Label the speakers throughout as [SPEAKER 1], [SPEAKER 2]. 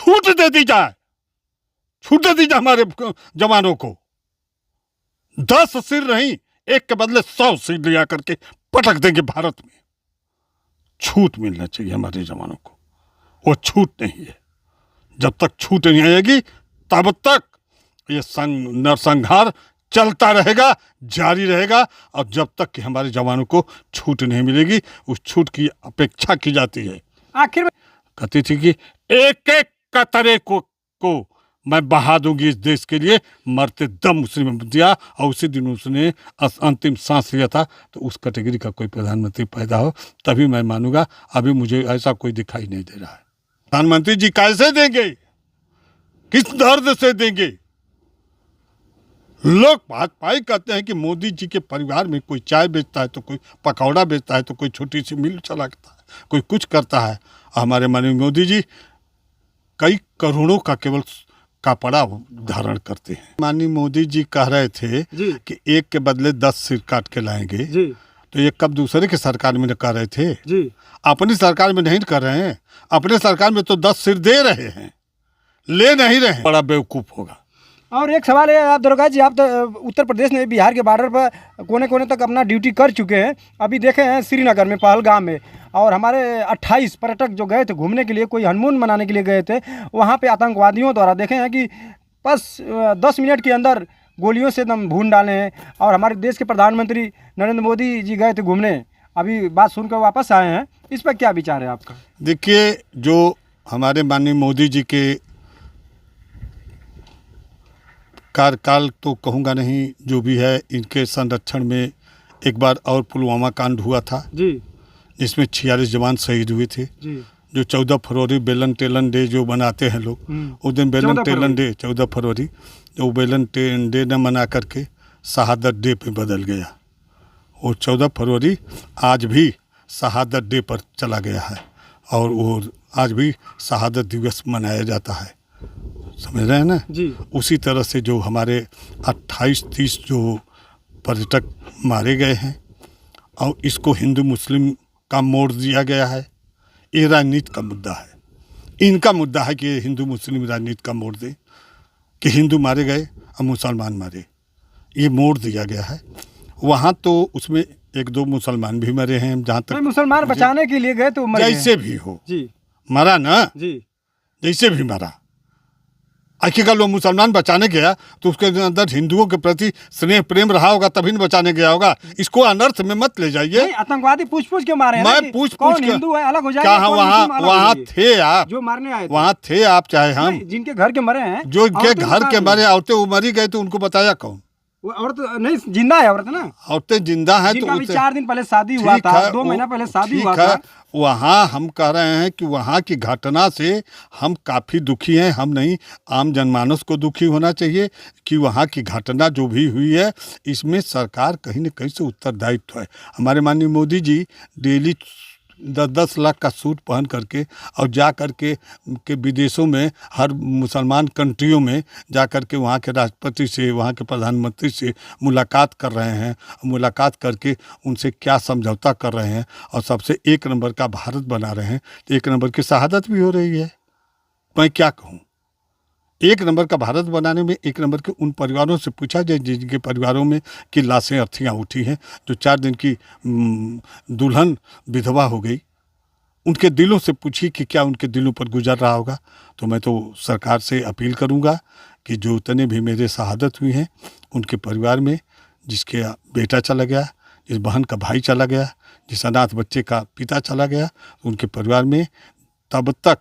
[SPEAKER 1] छूट दे दी जाए, छूट दे दी जाए हमारे जवानों को। 10 सिर नहीं, एक के बदले 100 सिर लिया करके पटक देंगे भारत में। छूट मिलना चाहिए हमारे जवानों को, वो छूट नहीं है। जब तक छूट नहीं आएगी तब तक ये नरसंहार चलता रहेगा, जारी रहेगा। और जब तक कि हमारे जवानों को छूट नहीं मिलेगी, उस छूट की अपेक्षा की जाती है।
[SPEAKER 2] आखिर में
[SPEAKER 1] कहती थी कि एक एक कतरे को मैं बहा दूंगी इस देश के लिए, मरते दम उसने दिया। और उसी दिन उसने अंतिम सांस लिया था। तो उस कैटेगरी का कोई प्रधानमंत्री पैदा हो तभी मैं मानूंगा। अभी मुझे ऐसा कोई दिखाई नहीं दे रहा है। प्रधानमंत्री जी कैसे देंगे, किस दर्द से देंगे? लोग भाजपा ही कहते हैं कि मोदी जी के परिवार में कोई चाय बेचता है, तो कोई पकौड़ा बेचता है, तो कोई छोटी सी मिल चलाता है, कोई कुछ करता है। हमारे माननीय मोदी जी कई करोड़ों का केवल कपड़ा धारण करते हैं। माननीय मोदी जी कह रहे थे कि एक के बदले 10 सिर काट के लाएंगे जी। तो ये कब दूसरे की सरकार में कर रहे थे जी? अपनी सरकार में नहीं कर रहे हैं। अपने सरकार में तो 10 सिर दे रहे हैं, ले नहीं रहे हैं। बड़ा बेवकूफ होगा।
[SPEAKER 2] और एक सवाल है, आप दुर्गा जी, आप तो उत्तर प्रदेश में बिहार के बॉर्डर पर कोने कोने तक अपना ड्यूटी कर चुके हैं। अभी देखे हैं श्रीनगर में, पहलगाम में, और हमारे 28 पर्यटक जो गए थे घूमने के लिए, कोई हनीमून मनाने के लिए गए थे, वहाँ पे आतंकवादियों द्वारा देखे हैं कि बस 10 मिनट के अंदर गोलियों से एकदम भून डाले हैं। और हमारे देश के प्रधानमंत्री नरेंद्र मोदी जी गए थे घूमने, अभी बात सुनकर वापस आए हैं। इस पर क्या विचार है आपका?
[SPEAKER 1] देखिए, जो हमारे माननीय मोदी जी के कार्यकाल तो कहूँगा नहीं, जो भी है इनके संरक्षण में एक बार और पुलवामा कांड हुआ था जी, जिसमें 46 जवान शहीद हुए थे जी। जो 14 फरवरी बेलन टेलन डे जो मनाते हैं लोग, उस दिन बेलन टेलन डे 14 फरवरी जो बेलन डे न मना करके शहादत डे पे बदल गया। वो 14 फरवरी आज भी शहादत डे पर चला गया है, और वो आज भी शहादत दिवस मनाया जाता है। समझ रहे हैं ना जी? उसी तरह से जो हमारे 28-30 जो पर्यटक मारे गए हैं, और इसको हिंदू मुस्लिम का मोड़ दिया गया है, ये राजनीति का मुद्दा है। इनका मुद्दा है कि हिंदू मुस्लिम राजनीति का मोड़ दे, कि हिंदू मारे गए और मुसलमान मारे, ये मोड़ दिया गया है। वहाँ तो उसमें 1-2 मुसलमान भी मरे हैं, जहाँ तक
[SPEAKER 2] मुसलमान बचाने के लिए गए तो
[SPEAKER 1] जैसे भी हो जी, मरा ना जी, जैसे भी मरा। आखिरकार लोग मुसलमान बचाने गया तो उसके अंदर हिंदुओं के प्रति स्नेह प्रेम रहा होगा, तभी न बचाने गया होगा। इसको अनर्थ में मत ले जाइए।
[SPEAKER 2] आतंकवादी पूछ के मारे हैं। मैं
[SPEAKER 1] पूछ
[SPEAKER 2] के हिंदू है अलग हो जाएगा।
[SPEAKER 1] क्या वहाँ थे आप?
[SPEAKER 2] जो मारने आए थे
[SPEAKER 1] वहाँ थे आप, चाहे हम,
[SPEAKER 2] जिनके घर के मरे हैं,
[SPEAKER 1] जो इनके घर के मरे औरतें वो मरी गई, तो उनको बताया कौन?
[SPEAKER 2] औरत नहीं, जिंदा है औरत ना,
[SPEAKER 1] औरतें जिंदा हैं। तो
[SPEAKER 2] 4 दिन पहले शादी हुआ था, 2 महीना पहले शादी हुआ था।
[SPEAKER 1] वहाँ हम कह रहे हैं कि वहाँ की घटना से हम काफ़ी दुखी हैं। हम नहीं, आम जनमानस को दुखी होना चाहिए कि वहाँ की घटना जो भी हुई है, इसमें सरकार कहीं न कहीं से उत्तरदायित्व है। हमारे माननीय मोदी जी डेली 10-10 लाख का सूट पहन करके और जा करके के विदेशों में, हर मुसलमान कंट्रियों में जा करके वहाँ के राष्ट्रपति से, वहाँ के प्रधानमंत्री से मुलाकात कर रहे हैं। मुलाकात करके उनसे क्या समझौता कर रहे हैं, और सबसे 1 नंबर का भारत बना रहे हैं। तो 1 नंबर की शहादत भी हो रही है। मैं क्या कहूँ, 1 नंबर का भारत बनाने में 1 नंबर के उन परिवारों से पूछा जाए जिनके परिवारों में की लाशें अर्थियाँ उठी हैं, जो 4 दिन की दुल्हन विधवा हो गई। उनके दिलों से पूछिए कि क्या उनके दिलों पर गुजर रहा होगा। तो मैं तो सरकार से अपील करूंगा कि जो उतने भी मेरे शहादत हुई हैं, उनके परिवार में जिसके बेटा चला गया, जिस बहन का भाई चला गया, जिस अनाथ बच्चे का पिता चला गया, उनके परिवार में तब तक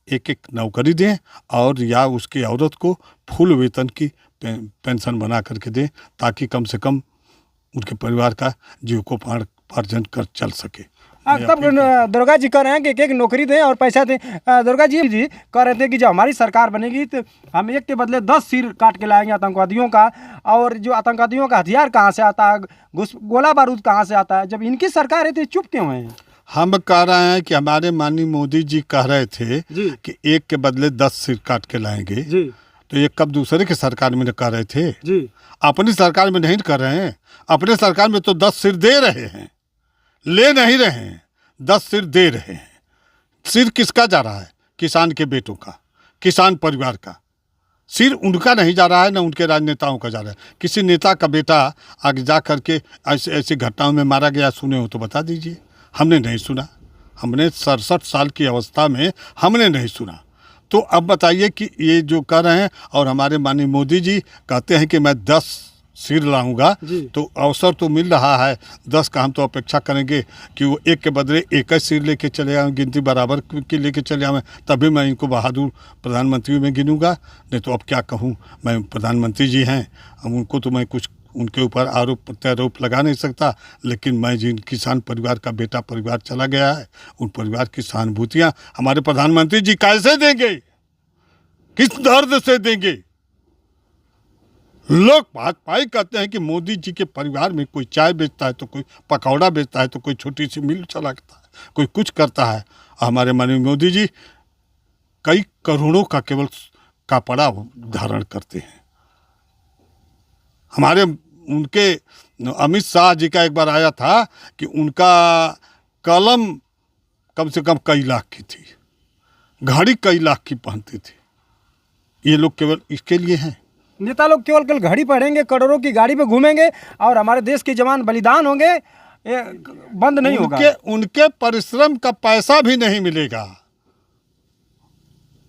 [SPEAKER 1] 1-1 नौकरी दें, और या उसकी औरत को फुल वेतन की पेंशन बना करके दें, ताकि कम से कम उनके परिवार का जीविकोपार्जन कर चल सके।
[SPEAKER 2] तब दुर्गा जी कह रहे हैं कि 1 नौकरी दें और पैसा दें। दुर्गा जी कह रहे थे कि जब हमारी सरकार बनेगी तो हम 1 के बदले 10 सिर काट के लाएंगे आतंकवादियों का। और जो आतंकवादियों का हथियार कहाँ से आता है, गोला बारूद कहाँ से आता है? जब इनकी सरकार है तो चुप क्यों है?
[SPEAKER 1] हम कह रहे हैं कि हमारे माननीय मोदी जी कह रहे थे कि 1 के बदले 10 सिर काट के लाएंगे जी। तो ये कब दूसरे की सरकार में कर रहे थे जी? अपनी सरकार में नहीं कर रहे हैं। अपने सरकार में तो 10 सिर दे रहे हैं, ले नहीं रहे हैं। 10 सिर दे रहे हैं। सिर किसका जा रहा है? किसान के बेटों का, किसान परिवार का सिर उनका नहीं जा रहा है, ना उनके राजनेताओं का जा रहा है। किसी नेता का बेटा आगे जा करके ऐसे ऐसी घटनाओं में मारा गया, सुने हो तो बता दीजिए। हमने नहीं सुना, हमने 67 साल की अवस्था में हमने नहीं सुना। तो अब बताइए कि ये जो कर रहे हैं, और हमारे माननीय मोदी जी कहते हैं कि मैं 10 सिर लाऊंगा, तो अवसर तो मिल रहा है 10 का। हम तो अपेक्षा करेंगे कि वो एक के बदले एक ही सिर लेके चले आएँ, गिनती बराबर की लेके चले आएँ, तभी मैं इनको बहादुर प्रधानमंत्री में गिनूंगा। नहीं तो अब क्या कहूँ, मैं प्रधानमंत्री जी हैं, अब उनको तो मैं कुछ उनके ऊपर आरोप प्रत्यारोप लगा नहीं सकता, लेकिन मैं जिन किसान परिवार का बेटा परिवार चला गया है, उन परिवार की सहानुभूतियाँ हमारे प्रधानमंत्री जी कैसे देंगे, किस दर्द से देंगे। लोग भाजपा ही कहते हैं कि मोदी जी के परिवार में कोई चाय बेचता है, तो कोई पकौड़ा बेचता है, तो कोई छोटी सी मिल चलाता है, कोई कुछ करता है। हमारे माननीय मोदी जी कई करोड़ों का केवल कपड़ा धारण करते हैं। हमारे उनके अमित शाह जी का एक बार आया था कि उनका कलम कम से कम कई लाख की थी, घड़ी कई लाख की पहनती थी। ये लोग केवल इसके लिए हैं।
[SPEAKER 2] नेता लोग केवल कल घड़ी पहनेंगे, करोड़ों की गाड़ी पे घूमेंगे, और हमारे देश के जवान बलिदान होंगे, ये बंद नहीं होगा।
[SPEAKER 1] उनके परिश्रम का पैसा भी नहीं मिलेगा।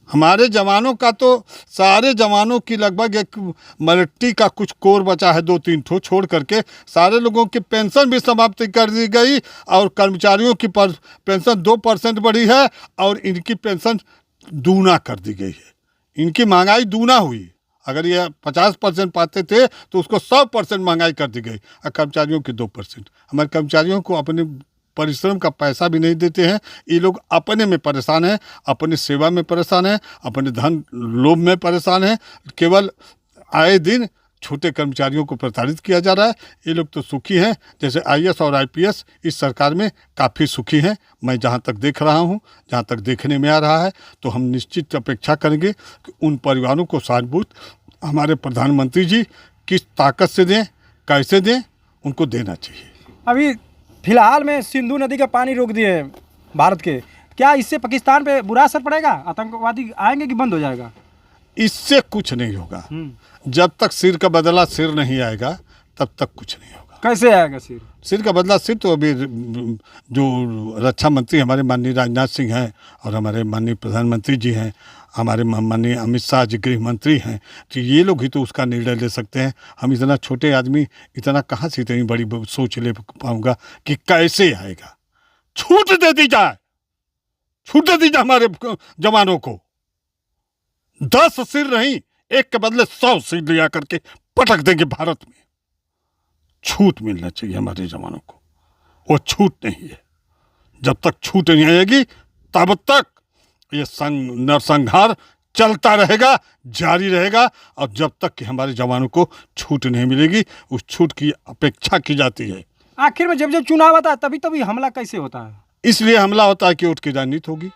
[SPEAKER 1] हमारे जवानों का तो, सारे जवानों की लगभग एक मिलिट्री का कुछ कोर बचा है, 2-3 ठो छोड़ करके सारे लोगों की पेंशन भी समाप्त कर दी गई, और कर्मचारियों की पेंशन 2% बढ़ी है, और इनकी पेंशन दूना कर दी गई है। इनकी महंगाई दूना हुई। अगर ये 50% पाते थे तो उसको 100% महंगाई कर दी गई, और कर्मचारियों की 2%। हमारे कर्मचारियों को अपने परिश्रम का पैसा भी नहीं देते हैं। ये लोग अपने में परेशान हैं, अपनी सेवा में परेशान हैं, अपने धन लोभ में परेशान हैं। केवल आए दिन छोटे कर्मचारियों को प्रताड़ित किया जा रहा है। ये लोग तो सुखी हैं, जैसे IAS और IPS इस सरकार में काफ़ी सुखी हैं। मैं जहाँ तक देख रहा हूँ, जहाँ तक देखने में आ रहा है, तो हम निश्चित अपेक्षा करेंगे कि उन परिवारों को सहानुभूति हमारे प्रधानमंत्री जी किस ताकत से दें, कैसे दें, उनको देना चाहिए।
[SPEAKER 2] अभी फिलहाल में सिंधु नदी का पानी रोक दिए हैं भारत के, क्या इससे पाकिस्तान पे बुरा असर पड़ेगा? आतंकवादी आएंगे कि बंद हो जाएगा?
[SPEAKER 1] इससे कुछ नहीं होगा। जब तक सिर का बदला सिर नहीं आएगा, तब तक कुछ नहीं होगा।
[SPEAKER 2] कैसे आएगा
[SPEAKER 1] सिर का बदला सिर? तो अभी जो रक्षा मंत्री हमारे माननीय राजनाथ सिंह हैं, और हमारे माननीय प्रधानमंत्री जी हैं, हमारे माननीय अमित शाह जी गृह मंत्री हैं, तो ये लोग ही तो उसका निर्णय ले सकते हैं। हम इतना छोटे आदमी इतना कहाँ से इतनी बड़ी सोच ले पाऊँगा कि कैसे आएगा। छूट दे दी जाए, छूट दे दी जाए हमारे जवानों को। 10 सिर नहीं, एक के बदले 100 सिर लिया करके पटक देंगे भारत में। छूट मिलना चाहिए हमारे जवानों को, वो छूट नहीं है। जब तक छूट नहीं आएगी, तब तक ये नरसंहार चलता रहेगा, जारी रहेगा। और जब तक कि हमारे जवानों को छूट नहीं मिलेगी, उस छूट की अपेक्षा की जाती है।
[SPEAKER 2] आखिर में जब जब चुनाव आता है, तभी तभी हमला कैसे होता है?
[SPEAKER 1] इसलिए हमला होता है कि वोट की राजनीति होगी।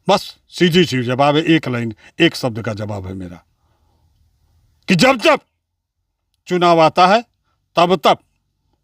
[SPEAKER 1] बस सीधी सी जवाब है, एक लाइन, एक शब्द का जवाब है मेरा, कि जब जब चुनाव आता है, तब तब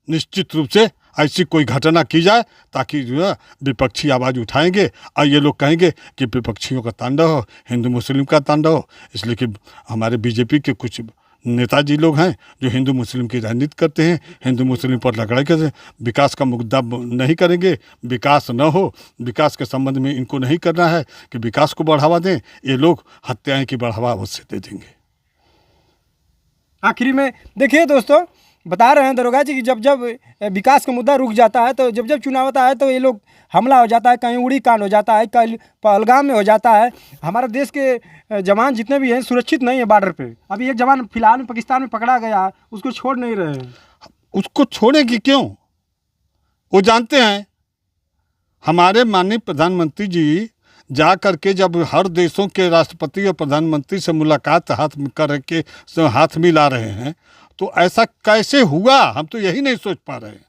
[SPEAKER 1] निश्चित रूप से ऐसी कोई घटना की जाए, ताकि जो है विपक्षी आवाज़ उठाएंगे, और ये लोग कहेंगे कि विपक्षियों का तांडव हो, हिंदू मुस्लिम का तांडव हो। इसलिए कि हमारे बीजेपी के कुछ नेताजी लोग हैं जो हिंदू मुस्लिम की राजनीति करते हैं, हिंदू मुस्लिम पर लड़ाई करते हैं, विकास का मुद्दा नहीं करेंगे। विकास न हो, विकास के संबंध में इनको नहीं करना है कि विकास को बढ़ावा दें। ये लोग हत्याएं की बढ़ावा अवश्य दे देंगे।
[SPEAKER 2] आखिरी में देखिए दोस्तों, बता रहे हैं दरोगा जी कि जब जब विकास का मुद्दा रुक जाता है, तो जब जब चुनाव आता है, तो ये लोग हमला हो जाता है, कहीं उड़ी कांड हो जाता है, कहीं पहलगाम में हो जाता है। हमारे देश के जवान जितने भी हैं सुरक्षित नहीं है बॉर्डर पे। अभी एक जवान फिलहाल में पाकिस्तान में पकड़ा गया, उसको छोड़ नहीं रहे हैं।
[SPEAKER 1] उसको छोड़ेगी क्यों? वो जानते हैं हमारे माननीय प्रधानमंत्री जी जा करके जब हर देशों के राष्ट्रपति और प्रधानमंत्री से मुलाकात करके हाथ मिला रहे हैं, तो ऐसा कैसे हुआ? हम तो यही नहीं सोच पा रहे हैं।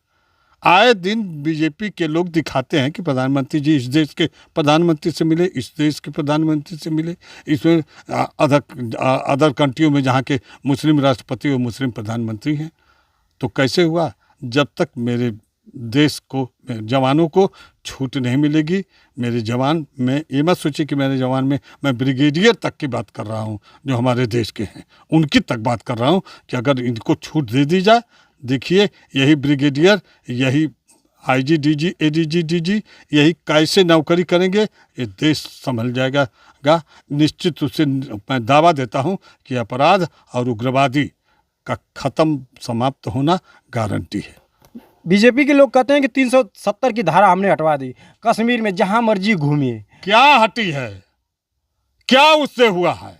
[SPEAKER 1] आए दिन बीजेपी के लोग दिखाते हैं कि प्रधानमंत्री जी इस देश के प्रधानमंत्री से मिले, इस देश के प्रधानमंत्री से मिले, इसमें अदर कंट्रियों में जहाँ के मुस्लिम राष्ट्रपति और मुस्लिम प्रधानमंत्री हैं। तो कैसे हुआ? जब तक मेरे देश को, जवानों को छूट नहीं मिलेगी। मेरे जवान, मैं ये मत सोचिए कि मेरे जवान में मैं ब्रिगेडियर तक की बात कर रहा हूँ जो हमारे देश के हैं, उनकी तक बात कर रहा हूँ कि अगर इनको छूट दे दी जाए, देखिए यही ब्रिगेडियर, यही आईजी, डीजी, एडीजी, डीजी, यही कैसे नौकरी करेंगे, ये देश संभल जाएगा। निश्चित रूप से मैं दावा देता हूँ कि अपराध और उग्रवादी का ख़त्म, समाप्त होना गारंटी है।
[SPEAKER 2] बीजेपी के लोग कहते हैं कि 370 की धारा हमने हटवा दी, कश्मीर में जहां मर्जी घूमिए।
[SPEAKER 1] क्या हटी है? क्या उससे हुआ है?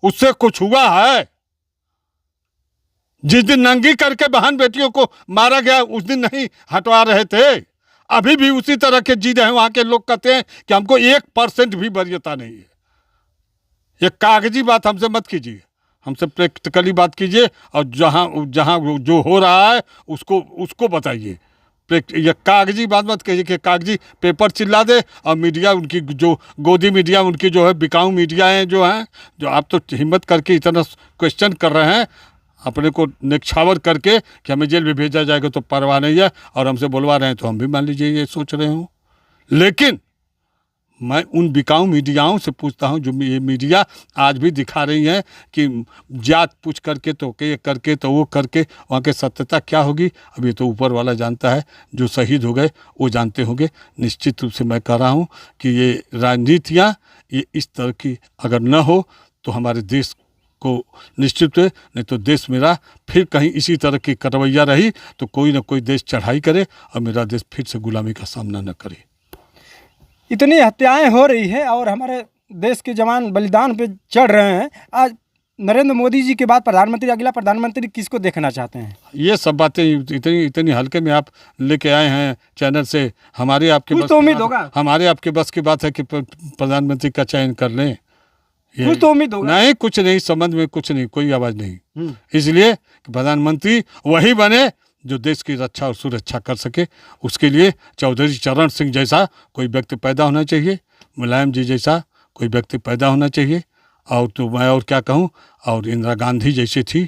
[SPEAKER 1] उससे कुछ हुआ है? जिस दिन नंगी करके बहन बेटियों को मारा गया उस दिन नहीं हटवा रहे थे? अभी भी उसी तरह के जी रहे हैं। वहां के लोग कहते हैं कि हमको 1% भी वरीयता नहीं है। ये कागजी बात हमसे मत कीजिए, हमसे प्रैक्टिकली बात कीजिए, और जहां जहां जो हो रहा है उसको बताइए। ये कागजी बात मत कहिए कि कागजी पेपर चिल्ला दे और मीडिया, उनकी जो गोदी मीडिया, उनकी जो है बिकाऊ मीडिया है, जो हैं, जो आप तो हिम्मत करके इतना क्वेश्चन कर रहे हैं, अपने को निछावर करके कि हमें जेल में भेजा जाएगा तो परवाह नहीं है, और हमसे बुलवा रहे हैं तो हम भी मान लीजिए ये सोच रहे हूँ। लेकिन मैं उन बिकाऊ मीडियाओं से पूछता हूं जो ये मीडिया आज भी दिखा रही हैं कि जात पूछ करके तो ये करके तो वो करके, वहाँ के सत्यता क्या होगी अब ये तो ऊपर वाला जानता है। जो शहीद हो गए वो जानते होंगे। निश्चित रूप से मैं कह रहा हूँ कि ये राजनीतियाँ, ये इस तरह की अगर न हो तो हमारे देश को निश्चित है, नहीं तो देश मेरा फिर कहीं इसी तरह की करवैया रही तो कोई ना कोई देश चढ़ाई करे और मेरा देश फिर से गुलामी का सामना न करे।
[SPEAKER 2] इतनी हत्याएं हो रही है और हमारे देश के जवान बलिदान पे चढ़ रहे हैं। आज नरेंद्र मोदी जी के बाद प्रधानमंत्री, अगला प्रधानमंत्री किसको देखना चाहते हैं? ये
[SPEAKER 1] सब बातें इतनी हल्के में आप लेके आए हैं चैनल से। हमारे आपके
[SPEAKER 2] कुछ तो उम्मीद होगा,
[SPEAKER 1] हमारे आपके बस की बात है कि प्रधानमंत्री का चयन कर लें।
[SPEAKER 2] कुछ तो उम्मीद होगा।
[SPEAKER 1] नहीं, कुछ नहीं, संबंध में कुछ नहीं, कोई आवाज़ नहीं। इसलिए प्रधानमंत्री वही बने जो देश की रक्षा और सुरक्षा कर सके। उसके लिए चौधरी चरण सिंह जैसा कोई व्यक्ति पैदा होना चाहिए, मुलायम जी जैसा कोई व्यक्ति पैदा होना चाहिए, और तो मैं और क्या कहूँ। और इंदिरा गांधी जैसी थी,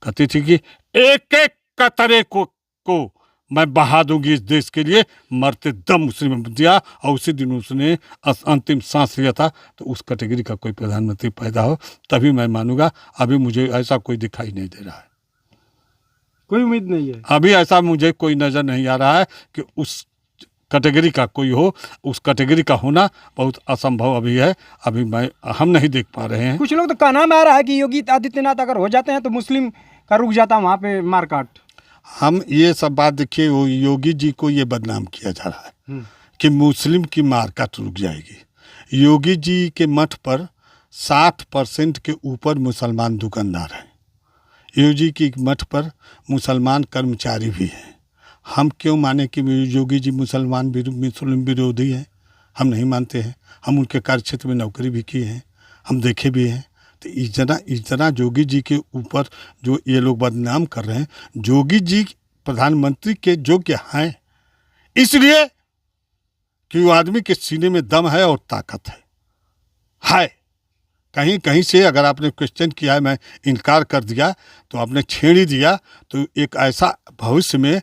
[SPEAKER 1] कहती थी कि एक एक कतरे को मैं बहा दूंगी इस देश के लिए, मरते दम उसने दिया, और उसी दिन उसने अंतिम सांस लिया था। तो उस कैटेगरी का कोई प्रधानमंत्री पैदा हो तभी मैं मानूंगा। अभी मुझे ऐसा कोई दिखाई नहीं दे रहा है,
[SPEAKER 2] कोई उम्मीद नहीं है।
[SPEAKER 1] अभी ऐसा मुझे कोई नज़र नहीं आ रहा है कि उस कैटेगरी का कोई हो। उस कैटेगरी का होना बहुत असंभव अभी है। अभी हम नहीं देख पा रहे हैं।
[SPEAKER 2] कुछ लोग तो कहना में आ रहा है कि योगी आदित्यनाथ अगर हो जाते हैं तो मुस्लिम का रुक जाता वहाँ पे मारकाट।
[SPEAKER 1] हम ये सब बात देखिए, वो योगी जी को ये बदनाम किया जा रहा है कि मुस्लिम की मारकाट रुक जाएगी। योगी जी के मठ पर 60% के ऊपर मुसलमान दुकानदार हैं। योगी की मठ पर मुसलमान कर्मचारी भी हैं। हम क्यों माने कि योगी जी मुसलमान मुस्लिम विरोधी हैं? हम नहीं मानते हैं। हम उनके कार्यक्षेत्र में नौकरी भी की है, हम देखे भी हैं। तो इस तरह योगी जी के ऊपर जो ये लोग बदनाम कर रहे हैं, योगी जी प्रधानमंत्री के योग्य हैं इसलिए कि वो आदमी के सीने में दम है और ताकत है। कहीं कहीं से अगर आपने क्वेश्चन किया है, मैं इनकार कर दिया तो आपने छेड़ ही दिया। तो एक ऐसा भविष्य में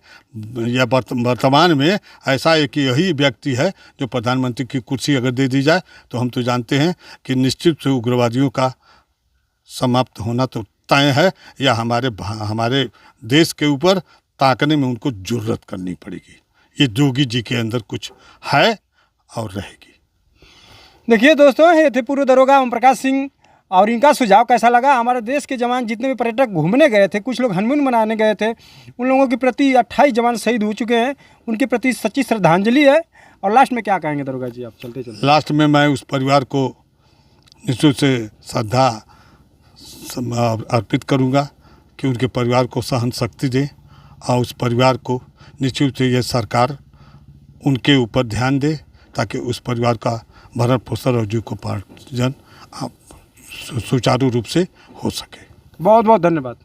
[SPEAKER 1] या वर्तमान में ऐसा एक यही व्यक्ति है जो प्रधानमंत्री की कुर्सी अगर दे दी जाए तो हम तो जानते हैं कि निश्चित से उग्रवादियों का समाप्त होना तो तय है, या हमारे देश के ऊपर ताकने में उनको जुर्रत करनी पड़ेगी। ये योगी जी के अंदर कुछ है और रहेगी।
[SPEAKER 2] देखिए दोस्तों, ये थे पूर्व दरोगा ओम प्रकाश सिंह, और इनका सुझाव कैसा लगा? हमारे देश के जवान जितने भी पर्यटक घूमने गए थे, कुछ लोग हनीमून मनाने गए थे, उन लोगों के प्रति 28 जवान शहीद हो चुके हैं, उनके प्रति सच्ची श्रद्धांजलि है। और लास्ट में क्या कहेंगे दरोगा जी, आप चलते चलते?
[SPEAKER 1] लास्ट में मैं उस परिवार को निश्चित से श्रद्धा अर्पित करूंगा कि उनके परिवार को सहन शक्ति दे, और उस परिवार को निश्चित से यह सरकार उनके ऊपर ध्यान दे ताकि उस परिवार का भरण पोषण और जीविकोपार्जन सुचारू रूप से हो सके।
[SPEAKER 2] बहुत बहुत धन्यवाद।